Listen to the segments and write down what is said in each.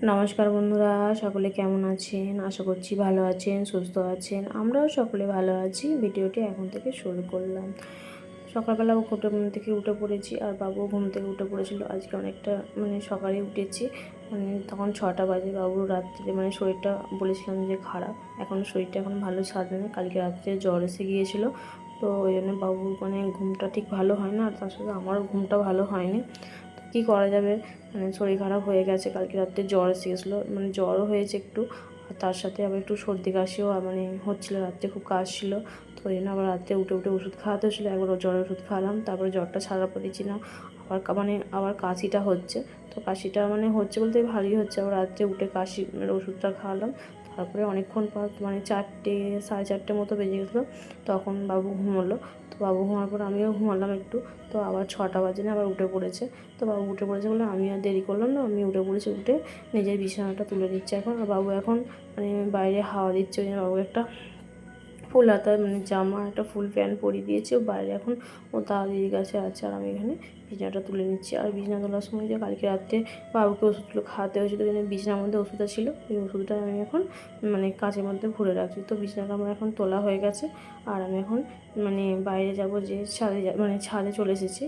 নমস্কার বন্ধুরা, সকলে কেমন আছেন? আশা করছি ভালো আছেন, সুস্থ আছেন। আমরাও সকলে ভালো আছি। ভিডিওটি এখন থেকে শুরু করলাম। সকালবেলা ঘুম থেকে উঠে পড়েছি, আর বাবু ঘুম থেকে উঠে পড়েছিল। আজকে অনেকটা সকালে উঠেছি, তখন 6টা বাজে। বাবুর রাত্রে শরীরটা বলেছিলাম যে খারাপ, এখন শরীরটা এখন ভালো সাজে না। কালকে রাত্রে জ্বর এসে গিয়েছিলো, তো ওই জন্য বাবুর ঘুমটা ঠিক ভালো হয় না, আর তার সাথে আমারও ঘুমটা ভালো হয়নি। তো কী করা যাবে, শরীর খারাপ হয়ে গেছে। কালকে রাত্রে জ্বর এসে গেছিলো, জ্বরও হয়েছে একটু, আর তার সাথে আবার একটু সর্দি কাশিও হচ্ছিলো। রাত্রে খুব কাশ ছিল, তো ওই জন্য আবার রাত্রে উঠে উঠে ওষুধ খাওয়াতে হচ্ছিলো। একবার জ্বরের ওষুধ খাওয়ালাম, তারপরে জ্বরটা ছাড়া পারছি না, আবার আবার কাশিটা হচ্ছে। তো কাশিটা হচ্ছে বলতে ভালোই হচ্ছে। আবার রাত্রে উঠে কাশি ওষুধটা খাওয়ালাম। তারপরে অনেকক্ষণ পর 4টে, 4:30 মতো বেজে গেছিলো, তখন বাবু ঘুমোলো। তো বাবু ঘুমার পর আমিও ঘুমালাম একটু। তো আবার 6টা বাজে না, আবার উঠে পড়েছে। তো বাবু উঠে পড়েছে বলে আমি আর দেরি করলাম না, আমি উঠে পড়েছি। উঠে নিজের বিছানাটা তুলে নিচ্ছে এখন। আর বাবু এখন বাইরে হাওয়া দিচ্ছে, ওই জন্য বাবু একটা ফুল হাতা জামা, একটা ফুল প্যান্ট পরিয়ে দিয়েছে। ও বাইরে এখন ও দাদির কাছে আছে, আর আমি এখানে বিছানাটা তুলে নিচ্ছি। আর বিছানা তোলার সময় যে কালকে রাত্রে বাবুকে ওষুধগুলো খাওয়াতে হয়েছিল, ওই জন্য বিছানার মধ্যে ওষুধটা ছিল, ওই ওষুধটা আমি এখন কাঁচের মধ্যে ভরে রাখছি। তো বিছানাটা আমার এখন তোলা হয়ে গেছে, আর আমি এখন বাইরে যাব, যে ছাদে ছাদে চলে এসেছি।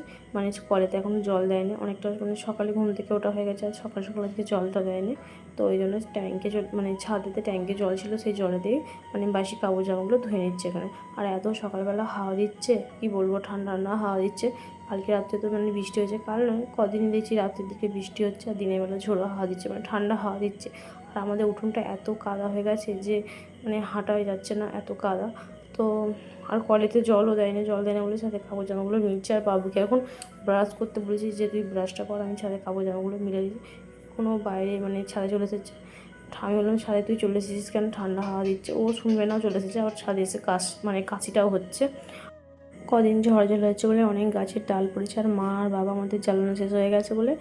কলেতে এখন জল দেয়নি, অনেকটা সকালে ঘুম থেকে ওঠা হয়ে গেছে, আর সকাল সকাল আজকে জলটা দেয়নি। তো ওই জন্য ট্যাঙ্কে ছাদেতে ট্যাঙ্কে জল ছিল, সেই জলে দিয়ে বাসি কাপড় জামাগুলো ধুয়ে নিচ্ছে এখানে। আর এত সকালবেলা হাওয়া দিচ্ছে, কি বলবো, ঠান্ডা ঠান্ডা হাওয়া দিচ্ছে। কালকে রাত্রে তো বৃষ্টি হয়েছে, কাল নয় কদিনই দেখছি রাত্রের দিকে বৃষ্টি হচ্ছে, আর দিনের বেলা ঝোড়ো হাওয়া দিচ্ছে, ঠান্ডা হাওয়া দিচ্ছে। আর আমাদের উঠোনটা এত কাদা হয়ে গেছে যে হাঁটা হয়ে যাচ্ছে না, এত কাদা। তো আর কলেতে জলও দেয়নি, জল দেয় না বলে ছাদে কাপড় জামাগুলো মিলছে। আর বাবুকে এখন ব্রাশ করতে বলেছি, যে তুই ব্রাশটা কর, আমি ছাদে কাপড় জামাগুলো মিলে দিই। কোনো বাইরে ছাদে চলে এসেছে। আমি বললাম, ছাদে তুই চলে এসেছিস কেন, ঠান্ডা হাওয়া দিচ্ছে। ও শুনবে না, চলে এসেছে। আবার ছাদে এসে কাশিটাও হচ্ছে। কদিন ঝড় হচ্ছে বলে অনেক গাছের ডাল পড়েছে। আর মা আর বাবা আমাদের জ্বালানো শেষ হয়ে গেছে বলে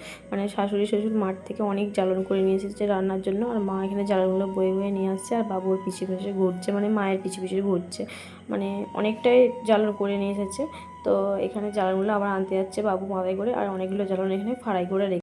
শাশুড়ি শ্বশুর মাঠ থেকে অনেক জ্বালন করে নিয়ে এসেছে রান্নার জন্য। আর মা এখানে জ্বালনগুলো বয়ে বয়ে নিয়ে আসছে, আর বাবুর পিছিয়ে পিছিয়ে ঘুরছে, মায়ের পিছিয়ে পিছিয়ে ঘুরছে। অনেকটাই জ্বালন করে নিয়ে এসেছে। তো এখানে জ্বালনগুলো আবার আনতে যাচ্ছে বাবু মাথায় করে, আর অনেকগুলো জ্বালন এখানে ফাড়াই করে রেখে